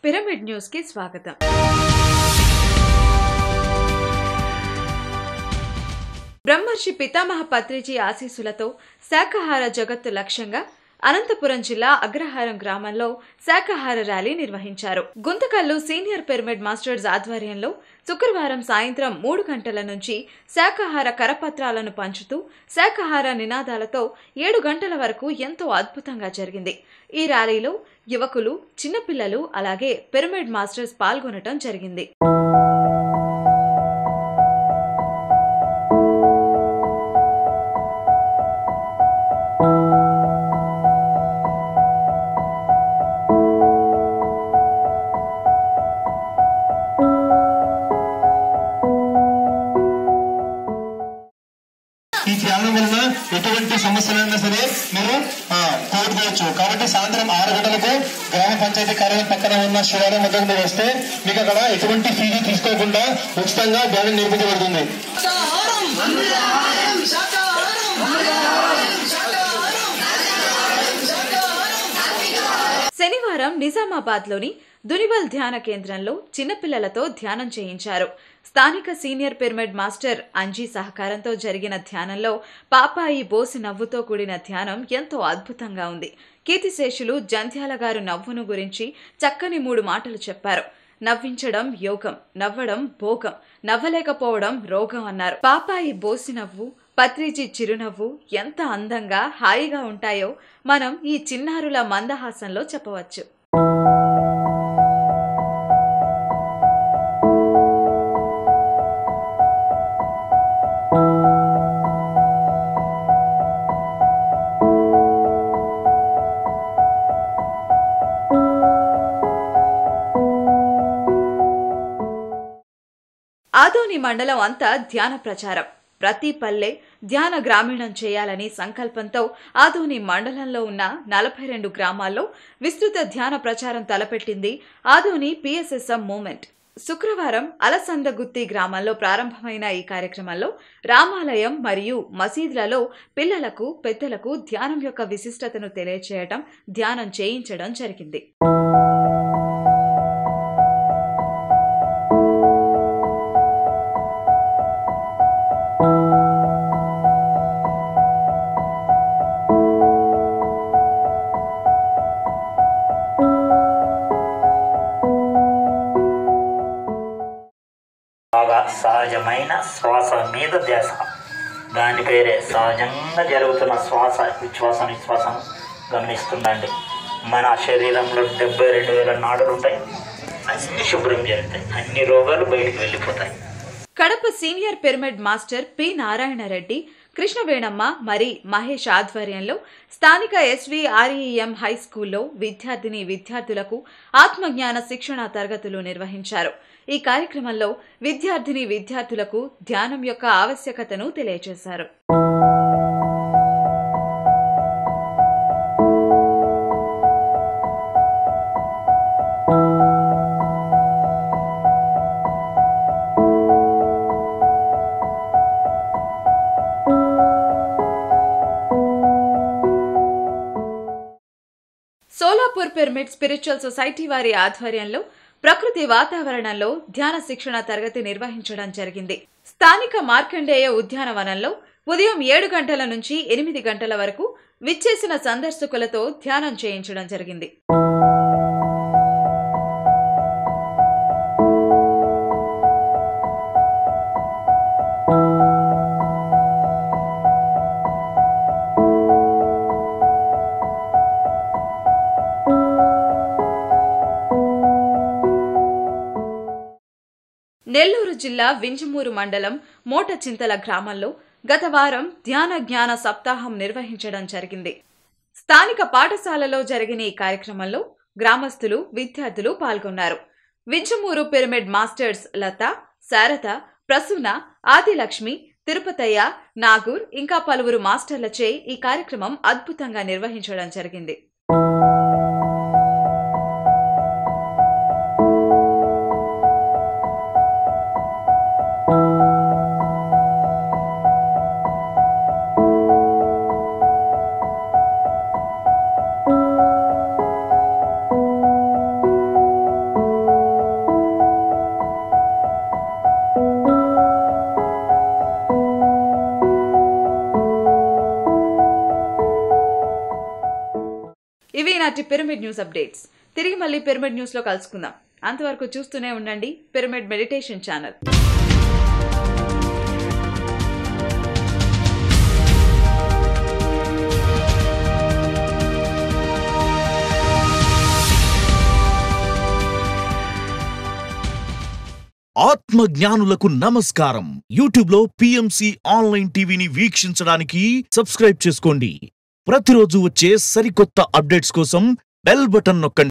Pyramid news కి స్వాగతం. బ్రహ్మర్షి పితామహ పత్రిజీ ఆశీస్సులతో శాకాహార జగత్తు లక్ష్యంగా అనంతపురం జిల్లా అగ్రహారం గ్రామంలో శాకాహార ర్యాలీ నిర్వహించారు. గుంతకల్లు సీనియర్ పిరమిడ్ మాస్టర్స్ ఆధ్వర్యంలో శుక్రవారం సాయంత్రం 3 గంటల నుంచి శాకాహార కరపత్రాలను పంచుతూ శాకాహార నినాదాలతో 7 గంటల వరకు ఎంతో అద్భుతంగా జరిగింది. ఈ ర్యాలీలో యువకులు, చిన్నపిల్లలు అలాగే పిరమిడ్ మాస్టర్స్ పాల్గొనడం జరిగింది. ఈ ధ్యానం వలన ఎటువంటి సమస్యలైనా సరే మీరు కోరుకోవచ్చు. కాబట్టి సాయంత్రం 6 గంటలకు గ్రామ పంచాయతీ కార్యాలయం పక్కన ఉన్న శివాలయం వద్దకు మీరు వస్తే మీకు అక్కడ ఎటువంటి ఫీజు తీసుకోకుండా ఉచితంగా ధ్యానం నిర్మించబడుతుంది. శనివారం నిజామాబాద్ లోని దునివల్ ధ్యాన కేంద్రంలో చిన్నపిల్లలతో ధ్యానం చేయించారు. స్థానిక సీనియర్ పిరమిడ్ మాస్టర్ అంజీ సహకారంతో జరిగిన ధ్యానంలో పాపాయి బోసి నవ్వుతో కూడిన ధ్యానం ఎంతో అద్భుతంగా ఉంది. కీర్తిశేషులు జంధ్యాల గారు నవ్వును గురించి చక్కని 3 మాటలు చెప్పారు. నవ్వించడం యోగం, నవ్వడం భోగం, నవ్వలేకపోవడం రోగం అన్నారు. పాపాయి బోసి నవ్వు, పత్రిజీ చిరునవ్వు ఎంత అందంగా హాయిగా ఉంటాయో మనం ఈ చిన్నారుల మందహాసంలో చెప్పవచ్చు. ఆదోని మండలం అంతా ధ్యాన ప్రచారం. ప్రతి పల్లె ధ్యాన గ్రామీణం చేయాలని సంకల్పంతో ఆదోని మండలంలో ఉన్న 42 గ్రామాల్లో విస్తృత ధ్యాన ప్రచారం తలపెట్టింది ఆదోని పిఎస్ఎస్ఎం మూవ్మెంట్. శుక్రవారం అలసందగుత్తి గ్రామంలో ప్రారంభమైన ఈ కార్యక్రమంలో రామాలయం మరియు మసీదులలో పిల్లలకు, పెద్దలకు ధ్యానం యొక్క విశిష్టతను తెలియచేయటం, ధ్యానం చేయించడం జరిగింది. బాగా సహజమైన శ్వాస మీద ధ్యాస, దాని పేరే సహజంగా జరుగుతున్న శ్వాస విశ్వాసం గమనిస్తుందండి. మన శరీరంలో 72,000 నాడులు ఉంటాయి. అన్ని శుభ్రం జరుగుతాయి, అన్ని రోగాలు బయటికి వెళ్ళిపోతాయి. Kadapa senior pyramid master P Narayana Reddy, Krishnavenamma మరి మహేష్ ఆధ్వర్యంలో స్థానిక ఎస్వీఆర్ఈఎం హై స్కూల్లో విద్యార్థులకు ఆత్మజ్ఞాన శిక్షణ తరగతులు నిర్వహించారు. ఈ కార్యక్రమంలో విద్యార్థులకు ధ్యానం యొక్క ఆవశ్యకతను తెలియజేశారు. సోలాపూర్ పిరమిడ్ స్పిరిచువల్ సొసైటీ వారి ఆధ్వర్యంలో ప్రకృతి వాతావరణంలో ధ్యాన శిక్షణ తరగతి నిర్వహించడం జరిగింది. స్థానిక మార్కండేయ ఉద్యానవనంలో ఉదయం 7 గంటల నుంచి 8 గంటల వరకు విచ్చేసిన సందర్శకులతో ధ్యానం చేయించడం జరిగింది. నెల్లూరు జిల్లా వింజమూరు మండలం మోటచింతల గ్రామంలో గత వారం ధ్యాన జ్ఞాన సప్తాహం నిర్వహించడం జరిగింది. స్థానిక పాఠశాలలో జరిగిన ఈ కార్యక్రమంలో గ్రామస్తులు, విద్యార్థులు పాల్గొన్నారు. వింజమూరు పిరమిడ్ మాస్టర్స్ లత, శారద, ప్రసూన, ఆదిలక్ష్మి, తిరుపతయ్య, నాగూర్ ఇంకా పలువురు మాస్టర్లచే ఈ కార్యక్రమం అద్భుతంగా నిర్వహించడం జరిగింది. ఈనాటి పిరమిడ్ న్యూస్ అప్డేట్స్. తిరిగి మళ్ళీ పిరమిడ్ న్యూస్ లో కలుసుకుందాం. అంతవరకు చూస్తూనే ఉండండి పిరమిడ్ మెడిటేషన్ ఛానల్. ఆత్మ జ్ఞానులకు నమస్కారం. యూట్యూబ్ లో పిఎంసి ఆన్లైన్ టీవీని వీక్షించడానికి సబ్స్క్రైబ్ చేసుకోండి. ప్రతిరోజు వచ్చే సరికొత్త అప్డేట్స్ కోసం బెల్ బటన్ నొక్కండి.